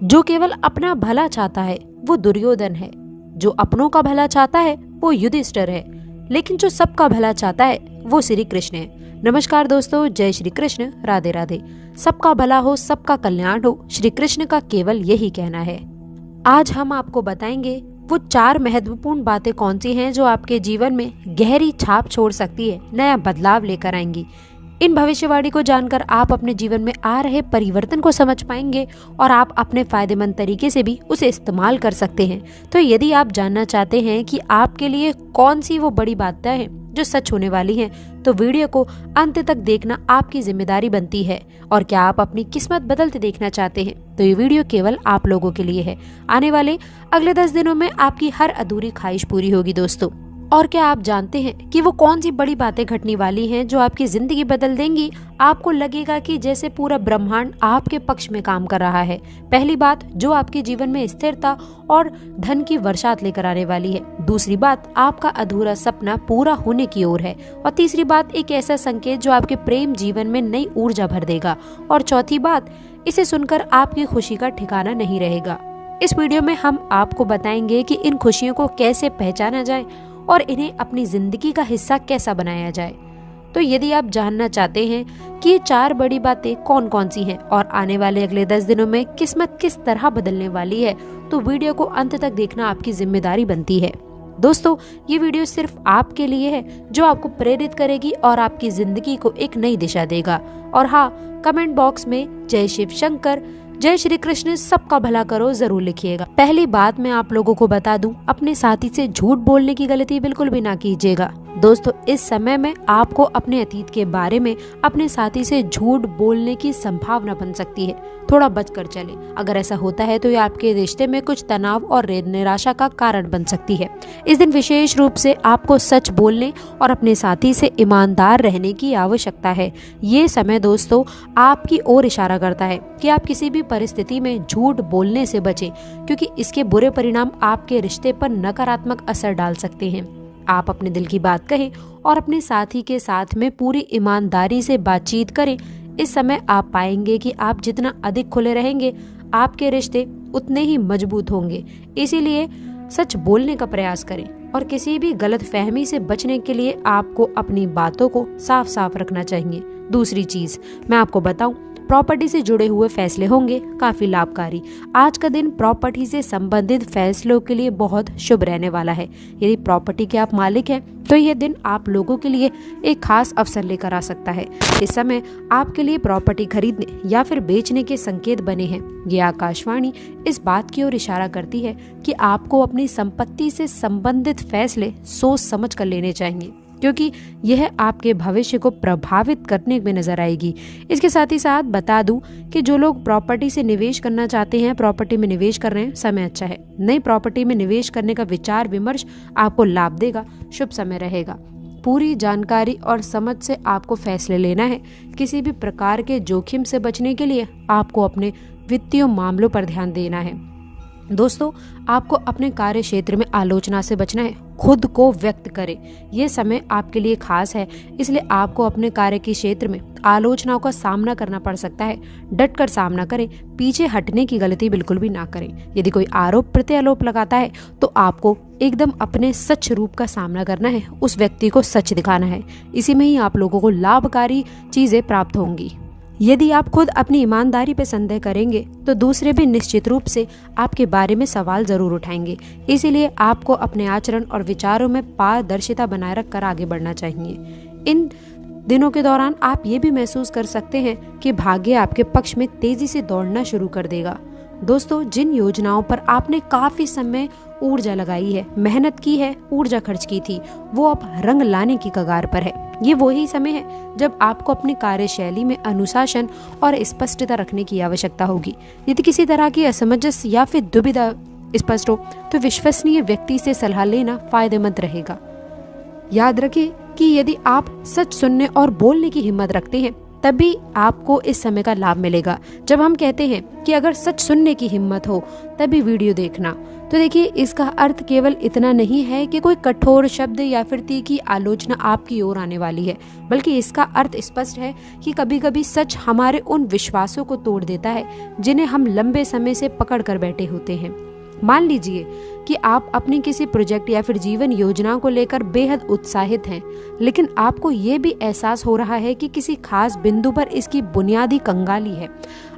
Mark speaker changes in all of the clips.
Speaker 1: जो केवल अपना भला चाहता है वो दुर्योधन है, जो अपनों का भला चाहता है वो युधिष्ठिर है, लेकिन जो सबका भला चाहता है वो श्री कृष्ण है। नमस्कार दोस्तों, जय श्री कृष्ण, राधे राधे। सबका भला हो, सबका कल्याण हो, श्री कृष्ण का केवल यही कहना है। आज हम आपको बताएंगे वो 4 महत्वपूर्ण बातें कौन सी हैं जो आपके जीवन में गहरी छाप छोड़ सकती है, नया बदलाव लेकर आएंगी। इन भविष्यवाणी को जानकर आप अपने जीवन में आ रहे परिवर्तन को समझ पाएंगे और आप अपने फायदेमंद तरीके से भी उसे इस्तेमाल कर सकते हैं। तो यदि आप जानना चाहते हैं कि आपके लिए कौन सी वो बड़ी बातें हैं जो सच होने वाली हैं, तो वीडियो को अंत तक देखना आपकी जिम्मेदारी बनती है। और क्या आप अपनी किस्मत बदलते देखना चाहते हैं, तो ये वीडियो केवल आप लोगों के लिए है। आने वाले अगले 10 दिनों में आपकी हर अधूरी ख्वाहिश पूरी होगी दोस्तों। और क्या आप जानते हैं कि वो कौन सी बड़ी बातें घटने वाली हैं जो आपकी जिंदगी बदल देंगी? आपको लगेगा कि जैसे पूरा ब्रह्मांड आपके पक्ष में काम कर रहा है। पहली बात, जो आपके जीवन में स्थिरता और धन की वर्षात लेकर आने वाली है। दूसरी बात, आपका अधूरा सपना पूरा होने की ओर है। और तीसरी बात, एक ऐसा संकेत जो आपके प्रेम जीवन में नई ऊर्जा भर देगा। और चौथी बात, इसे सुनकर आपकी खुशी का ठिकाना नहीं रहेगा। इस वीडियो में हम आपको बताएंगे कि इन खुशियों को कैसे पहचाना जाए और इन्हें अपनी जिंदगी का हिस्सा कैसा बनाया जाए। तो यदि आप जानना चाहते हैं कि ये 4 बड़ी बातें कौन कौन सी हैं और आने वाले अगले 10 दिनों में किस्मत किस तरह बदलने वाली है, तो वीडियो को अंत तक देखना आपकी जिम्मेदारी बनती है। दोस्तों, ये वीडियो सिर्फ आपके लिए है, जो आपको प्रेरित करेगी और आपकी जिंदगी को एक नई दिशा देगा। और हाँ, कमेंट बॉक्स में जय शिव शंकर, जय श्री कृष्ण, सबका भला करो जरूर लिखिएगा। पहली बात मैं आप लोगों को बता दूं, अपने साथी से झूठ बोलने की गलती बिल्कुल भी ना कीजिएगा। दोस्तों, इस समय में आपको अपने अतीत के बारे में अपने साथी से झूठ बोलने की संभावना बन सकती है। थोड़ा बचकर चलें। अगर ऐसा होता है तो ये आपके रिश्ते में कुछ तनाव और निराशा का कारण बन सकती है। इस दिन विशेष रूप से आपको सच बोलने और अपने साथी से ईमानदार रहने की आवश्यकता है। ये समय दोस्तों आपकी ओर इशारा करता है कि आप किसी भी परिस्थिति में झूठ बोलने से बचें, क्योंकि इसके बुरे परिणाम आपके रिश्ते पर नकारात्मक असर डाल सकते हैं। आप अपने दिल की बात कहें और अपने साथी के साथ में पूरी ईमानदारी से बातचीत करें। इस समय आप पाएंगे कि आप जितना अधिक खुले रहेंगे, आपके रिश्ते उतने ही मजबूत होंगे। इसीलिए सच बोलने का प्रयास करें और किसी भी गलत फहमी से बचने के लिए आपको अपनी बातों को साफ साफ रखना चाहिए। दूसरी चीज मैं आपको बताऊं, प्रॉपर्टी से जुड़े हुए फैसले होंगे काफी लाभकारी। आज का दिन प्रॉपर्टी से संबंधित फैसलों के लिए बहुत शुभ रहने वाला है। यदि प्रॉपर्टी के आप मालिक हैं तो यह दिन आप लोगों के लिए एक खास अवसर लेकर आ सकता है। इस समय आपके लिए प्रॉपर्टी खरीदने या फिर बेचने के संकेत बने हैं। ये आकाशवाणी इस बात की ओर इशारा करती है कि आपको अपनी संपत्ति से संबंधित फैसले सोच समझ कर लेने चाहिए, क्योंकि यह आपके भविष्य को प्रभावित करने में नजर आएगी। इसके साथ ही साथ बता दूं कि जो लोग प्रॉपर्टी से निवेश करना चाहते हैं, प्रॉपर्टी में निवेश कर रहे हैं, समय अच्छा है। नई प्रॉपर्टी में निवेश करने का विचार विमर्श आपको लाभ देगा, शुभ समय रहेगा। पूरी जानकारी और समझ से आपको फैसले लेना है। किसी भी प्रकार के जोखिम से बचने के लिए आपको अपने वित्तीय मामलों पर ध्यान देना है। दोस्तों, आपको अपने कार्य क्षेत्र में आलोचना से बचना है। खुद को व्यक्त करें। यह समय आपके लिए खास है, इसलिए आपको अपने कार्य के क्षेत्र में आलोचनाओं का सामना करना पड़ सकता है। डट कर सामना करें, पीछे हटने की गलती बिल्कुल भी ना करें। यदि कोई आरोप प्रत्यारोप लगाता है तो आपको एकदम अपने सच रूप का सामना करना है, उस व्यक्ति को सच दिखाना है। इसी में ही आप लोगों को लाभकारी चीजें प्राप्त होंगी। यदि आप खुद अपनी ईमानदारी पर संदेह करेंगे तो दूसरे भी निश्चित रूप से आपके बारे में सवाल जरूर उठाएंगे। इसीलिए आपको अपने आचरण और विचारों में पारदर्शिता बनाए रखकर आगे बढ़ना चाहिए। इन दिनों के दौरान आप ये भी महसूस कर सकते हैं कि भाग्य आपके पक्ष में तेजी से दौड़ना शुरू कर देगा। दोस्तों, जिन योजनाओं पर आपने काफी समय ऊर्जा लगाई है, मेहनत की है, ऊर्जा खर्च की थी, वो अब रंग लाने की कगार पर है। ये वही समय है जब आपको अपनी कार्यशैली में अनुशासन और स्पष्टता रखने की आवश्यकता होगी। यदि किसी तरह की असमंजस या फिर दुविधा स्पष्ट हो तो विश्वसनीय व्यक्ति से सलाह लेना फायदेमंद रहेगा। याद रखें कि यदि आप सच सुनने और बोलने की हिम्मत रखते हैं तभी आपको इस समय का लाभ मिलेगा। जब हम कहते हैं कि अगर सच सुनने की हिम्मत हो तभी वीडियो देखना, तो देखिए इसका अर्थ केवल इतना नहीं है कि कोई कठोर शब्द या फिर तीखी आलोचना आपकी ओर आने वाली है, बल्कि इसका अर्थ स्पष्ट है कि कभी कभी सच हमारे उन विश्वासों को तोड़ देता है जिन्हें हम लंबे समय से पकड़ कर बैठे होते हैं। मान लीजिए कि आप अपनी किसी प्रोजेक्ट या फिर जीवन योजना को लेकर बेहद उत्साहित हैं, लेकिन आपको ये भी एहसास हो रहा है कि किसी खास बिंदु पर इसकी बुनियादी कंगाली है।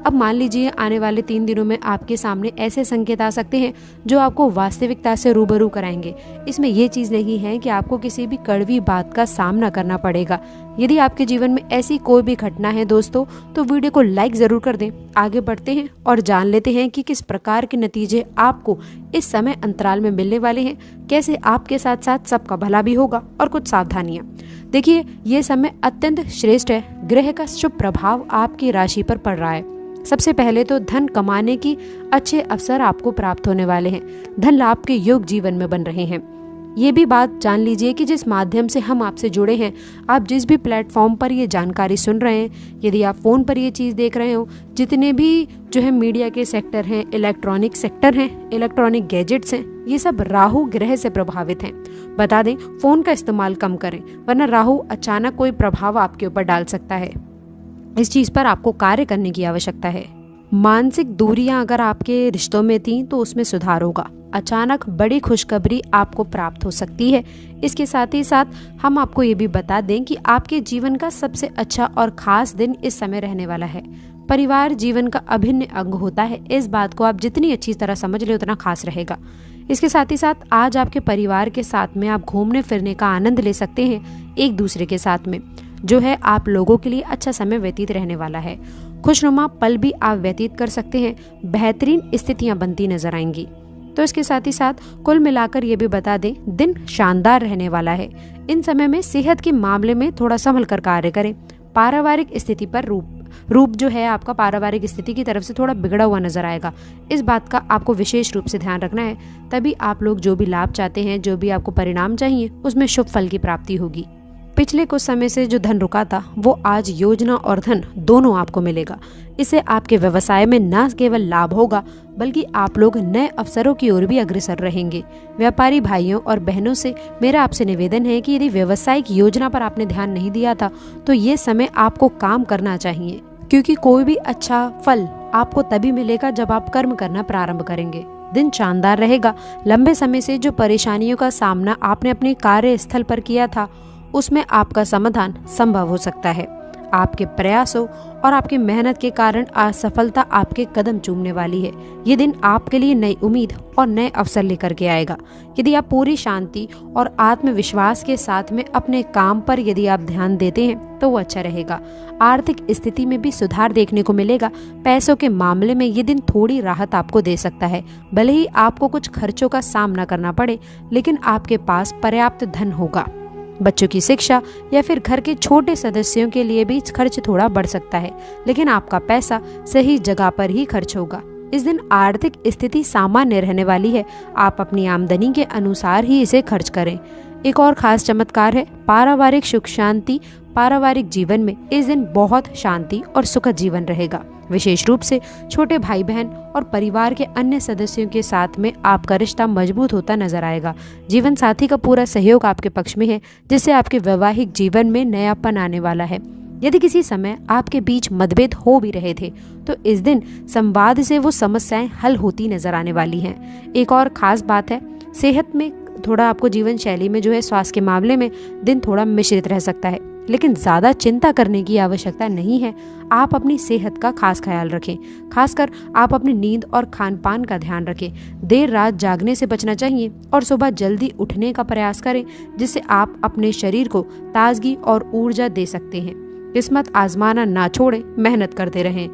Speaker 1: अब मान लीजिए आने वाले 3 दिनों में आपके सामने ऐसे संकेत आ सकते हैं जो आपको वास्तविकता से रूबरू कराएंगे। इसमें यह चीज़ नहीं है कि आपको किसी भी कड़वी बात का सामना करना पड़ेगा। यदि आपके जीवन में ऐसी कोई भी घटना है दोस्तों, तो वीडियो को लाइक ज़रूर कर दें। आगे बढ़ते हैं और जान लेते हैं कि किस प्रकार के नतीजे आपको इस समय अंतराल में मिलने वाले हैं, कैसे आपके साथ साथ सबका भला भी होगा और कुछ सावधानियां। देखिए ये समय अत्यंत श्रेष्ठ है। ग्रह का शुभ प्रभाव आपकी राशि पर पड़ रहा है। सबसे पहले तो धन कमाने की अच्छे अवसर आपको प्राप्त होने वाले हैं। धन लाभ के योग जीवन में बन रहे हैं। ये भी बात जान लीजिए कि जिस माध्यम से हम आपसे जुड़े हैं, आप जिस भी प्लेटफॉर्म पर ये जानकारी सुन रहे हैं, यदि आप फ़ोन पर ये चीज़ देख रहे हो, जितने भी जो है मीडिया के सेक्टर हैं, इलेक्ट्रॉनिक सेक्टर हैं, इलेक्ट्रॉनिक गैजेट्स हैं, ये सब राहु ग्रह से प्रभावित हैं। बता दें फ़ोन का इस्तेमाल कम करें, वरना राहु अचानक कोई प्रभाव आपके ऊपर डाल सकता है। इस चीज़ पर आपको कार्य करने की आवश्यकता है। मानसिक दूरियां अगर आपके रिश्तों में थी तो उसमें सुधार होगा। अचानक बड़ी खुशखबरी आपको प्राप्त हो सकती है। इसके साथ ही साथ हम आपको ये भी बता दें कि आपके जीवन का सबसे अच्छा और खास दिन इस समय रहने वाला है। परिवार जीवन का अभिन्न अंग होता है। इस बात को आप जितनी अच्छी तरह समझ ले उतना खास रहेगा। इसके साथ ही साथ आज आपके परिवार के साथ में आप घूमने फिरने का आनंद ले सकते हैं एक दूसरे के साथ में, जो है आप लोगों के लिए अच्छा समय व्यतीत रहने वाला है। खुशनुमा पल भी आप व्यतीत कर सकते हैं। बेहतरीन स्थितियां बनती नजर आएंगी। तो इसके साथ ही साथ कुल मिलाकर ये भी बता दें, दिन शानदार रहने वाला है। इन समय में सेहत के मामले में थोड़ा संभल कर कार्य करें। पारिवारिक स्थिति पर रूप जो है आपका पारिवारिक स्थिति की तरफ से थोड़ा बिगड़ा हुआ नजर आएगा। इस बात का आपको विशेष रूप से ध्यान रखना है, तभी आप लोग जो भी लाभ चाहते हैं, जो भी आपको परिणाम चाहिए, उसमें शुभ फल की प्राप्ति होगी। पिछले कुछ समय से जो धन रुका था वो आज योजना और धन दोनों आपको मिलेगा। इससे आपके व्यवसाय में न केवल लाभ होगा बल्कि आप लोग नए अवसरों की ओर भी अग्रसर रहेंगे। व्यापारी भाइयों और बहनों से मेरा आपसे निवेदन है कि यदि व्यवसायिक योजना पर आपने ध्यान नहीं दिया था तो ये समय आपको काम करना चाहिए, क्योंकि कोई भी अच्छा फल आपको तभी मिलेगा जब आप कर्म करना प्रारंभ करेंगे। दिन शानदार रहेगा। लंबे समय से जो परेशानियों का सामना आपने अपने कार्यस्थल पर किया था उसमें आपका समाधान संभव हो सकता है। आपके प्रयासों और आपकी मेहनत के कारण असफलता आपके कदम चूमने वाली है। ये दिन आपके लिए नई उम्मीद और नए अवसर लेकर के आएगा। यदि आप पूरी शांति और आत्मविश्वास के साथ में अपने काम पर यदि आप ध्यान देते हैं तो वो अच्छा रहेगा। आर्थिक स्थिति में भी सुधार देखने को मिलेगा। पैसों के मामले में ये दिन थोड़ी राहत आपको दे सकता है। भले ही आपको कुछ खर्चों का सामना करना पड़े, लेकिन आपके पास पर्याप्त धन होगा। बच्चों की शिक्षा या फिर घर के छोटे सदस्यों के लिए भी खर्च थोड़ा बढ़ सकता है, लेकिन आपका पैसा सही जगह पर ही खर्च होगा। इस दिन आर्थिक स्थिति सामान्य रहने वाली है। आप अपनी आमदनी के अनुसार ही इसे खर्च करें। एक और खास चमत्कार है पारिवारिक सुख शांति। पारिवारिक जीवन में इस दिन बहुत शांति और सुखद जीवन रहेगा। विशेष रूप से छोटे भाई बहन और परिवार के अन्य सदस्यों के साथ में आपका रिश्ता मजबूत होता नजर आएगा। जीवन साथी का पूरा सहयोग आपके पक्ष में है, जिससे आपके वैवाहिक जीवन में नयापन आने वाला है। यदि किसी समय आपके बीच मतभेद हो भी रहे थे तो इस दिन संवाद से वो समस्याएं हल होती नजर आने वाली हैं। एक और खास बात है, सेहत में थोड़ा आपको जीवन शैली में जो है स्वास्थ्य के मामले में दिन थोड़ा मिश्रित रह सकता है, लेकिन ज़्यादा चिंता करने की आवश्यकता नहीं है। आप अपनी सेहत का खास ख्याल रखें। खासकर आप अपनी नींद और खान पान का ध्यान रखें। देर रात जागने से बचना चाहिए और सुबह जल्दी उठने का प्रयास करें, जिससे आप अपने शरीर को ताजगी और ऊर्जा दे सकते हैं। किस्मत आजमाना ना छोड़ें, मेहनत करते रहें।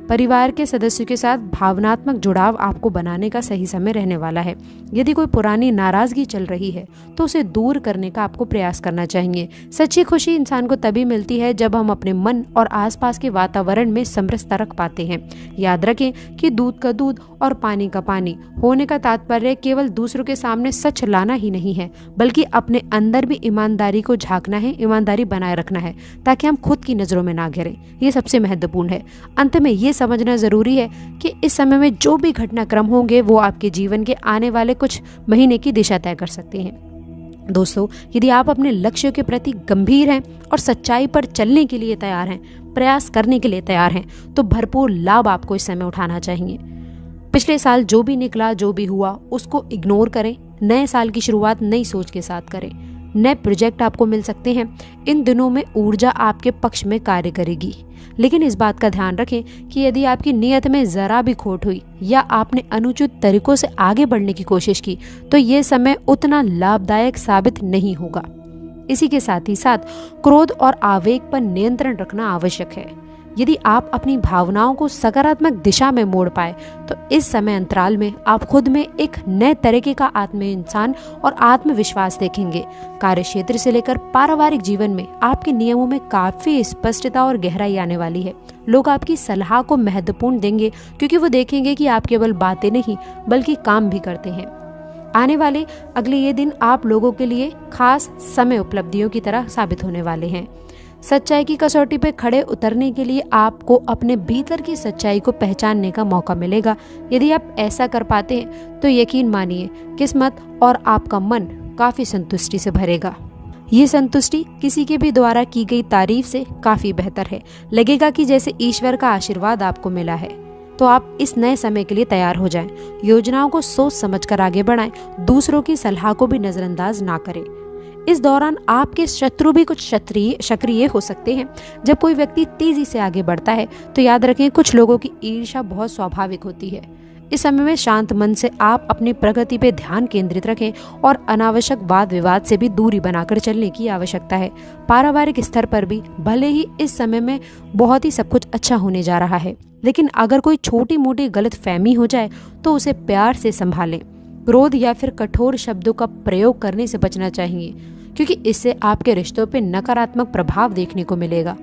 Speaker 1: परिवार के सदस्यों के साथ भावनात्मक जुड़ाव आपको बनाने का सही समय रहने वाला है। यदि कोई पुरानी नाराजगी चल रही है तो उसे दूर करने का आपको प्रयास करना चाहिए। सच्ची खुशी इंसान को तभी मिलती है जब हम अपने मन और आसपास के वातावरण में समरसता रख पाते हैं। याद रखें कि दूध का दूध और पानी का पानी होने का तात्पर्य केवल दूसरों के सामने सच लाना ही नहीं है, बल्कि अपने अंदर भी ईमानदारी को झांकना है, ईमानदारी बनाए रखना है, ताकि हम खुद की नजरों में ना गिरें। ये सबसे महत्वपूर्ण है। अंत में ये समझना जरूरी है कि इस समय में जो भी घटनाक्रम होंगे वो आपके जीवन के आने वाले कुछ महीने की दिशा तय कर सकते हैं। दोस्तों, यदि आप अपने लक्ष्यों के प्रति गंभीर हैं और सच्चाई पर चलने के लिए तैयार हैं, प्रयास करने के लिए तैयार हैं, तो भरपूर लाभ आपको इस समय उठाना चाहिए। पिछले साल जो भी निकला, जो भी हुआ, उसको इग्नोर करें। नए साल की शुरुआत नई सोच के साथ करें। नए प्रोजेक्ट आपको मिल सकते हैं। इन दिनों में ऊर्जा आपके पक्ष में कार्य करेगी, लेकिन इस बात का ध्यान रखें कि यदि आपकी नीयत में जरा भी खोट हुई या आपने अनुचित तरीकों से आगे बढ़ने की कोशिश की तो ये समय उतना लाभदायक साबित नहीं होगा। इसी के साथ ही साथ क्रोध और आवेग पर नियंत्रण रखना आवश्यक है। यदि आप अपनी भावनाओं को सकारात्मक दिशा में मोड़ पाए तो इस समय अंतराल में आप खुद में एक नए तरीके का आत्म इंसान और आत्मविश्वास देखेंगे। कार्यक्षेत्र से लेकर पारिवारिक जीवन में आपके नियमों में काफी स्पष्टता और गहराई आने वाली है। लोग आपकी सलाह को महत्वपूर्ण देंगे क्योंकि वो देखेंगे कि आप केवल बातें नहीं बल्कि काम भी करते हैं। आने वाले अगले ये दिन आप लोगों के लिए खास समय उपलब्धियों की तरह साबित होने वाले हैं। सच्चाई की कसौटी पे खड़े उतरने के लिए आपको अपने भीतर की सच्चाई को पहचानने का मौका मिलेगा। यदि आप ऐसा कर पाते हैं तो यकीन मानिए किस्मत और आपका मन काफी संतुष्टि से भरेगा। ये संतुष्टि किसी के भी द्वारा की गई तारीफ से काफी बेहतर है। लगेगा कि जैसे ईश्वर का आशीर्वाद आपको मिला है। तो आप इस नए समय के लिए तैयार हो जाएं। योजनाओं को सोच समझकर आगे बढ़ाएं। दूसरों की सलाह को भी नजरअंदाज ना करें। इस दौरान आपके शत्रु भी कुछ सक्रिय हो सकते हैं। जब कोई व्यक्ति तेजी से आगे बढ़ता है तो याद रखें कुछ लोगों की ईर्ष्या बहुत स्वाभाविक होती है। इस समय में शांत मन से आप अपनी प्रगति पे ध्यान केंद्रित रखें और अनावश्यक वाद विवाद से भी दूरी बनाकर चलने की आवश्यकता है। पारिवारिक स्तर पर भी भले ही इस समय में बहुत ही सब कुछ अच्छा होने जा रहा है, लेकिन अगर कोई छोटी मोटी गलत फहमी हो जाए तो उसे प्यार से संभालें। क्रोध या फिर कठोर शब्दों का प्रयोग करने से बचना चाहिए क्योंकि इससे आपके रिश्तों पे नकारात्मक प्रभाव देखने को मिलेगा।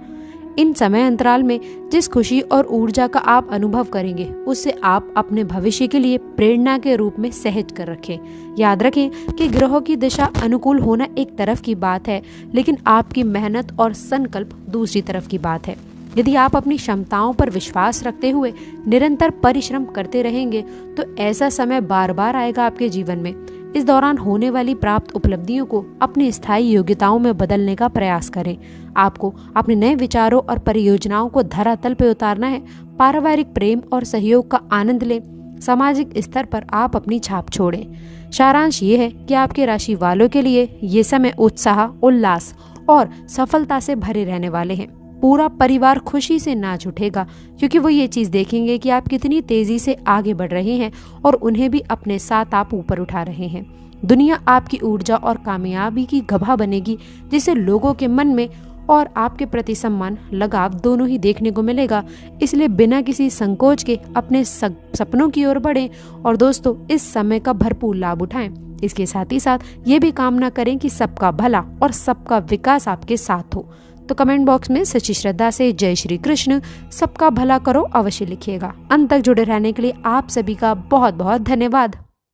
Speaker 1: इन समय अंतराल में जिस खुशी और ऊर्जा का आप अनुभव करेंगे उससे आप अपने भविष्य के लिए प्रेरणा के रूप में सहज कर रखें। याद रखें कि ग्रहों की दिशा अनुकूल होना एक तरफ की बात है, लेकिन आपकी मेहनत और संकल्प दूसरी तरफ की बात है। यदि आप अपनी क्षमताओं पर विश्वास रखते हुए निरंतर परिश्रम करते रहेंगे तो ऐसा समय बार बार आएगा आपके जीवन में। इस दौरान होने वाली प्राप्त उपलब्धियों को अपनी स्थायी योग्यताओं में बदलने का प्रयास करें। आपको अपने नए विचारों और परियोजनाओं को धरातल पर उतारना है। पारिवारिक प्रेम और सहयोग का आनंद लें। सामाजिक स्तर पर आप अपनी छाप छोड़ें। सारांश ये है कि आपके राशि वालों के लिए ये समय उत्साह, उल्लास और सफलता से भरे रहने वाले हैं। पूरा परिवार खुशी से नाच उठेगा क्योंकि वो ये चीज देखेंगे कि आप कितनी तेजी से आगे बढ़ रहे हैं और उन्हें भी अपने साथ आप ऊपर उठा रहे हैं। दुनिया आपकी ऊर्जा और कामयाबी की गवाह बनेगी, जिससे लोगों के मन में और आपके प्रति सम्मान, लगाव दोनों ही देखने को मिलेगा। इसलिए बिना किसी संकोच के अपने सपनों की ओर बढ़ें और दोस्तों इस समय का भरपूर लाभ उठाएं। इसके साथ ही साथ ये भी कामना करें कि सबका भला और सबका विकास आपके साथ हो। तो कमेंट बॉक्स में सच्ची श्रद्धा से जय श्री कृष्ण सबका भला करो अवश्य लिखिएगा। अंत तक जुड़े रहने के लिए आप सभी का बहुत बहुत धन्यवाद।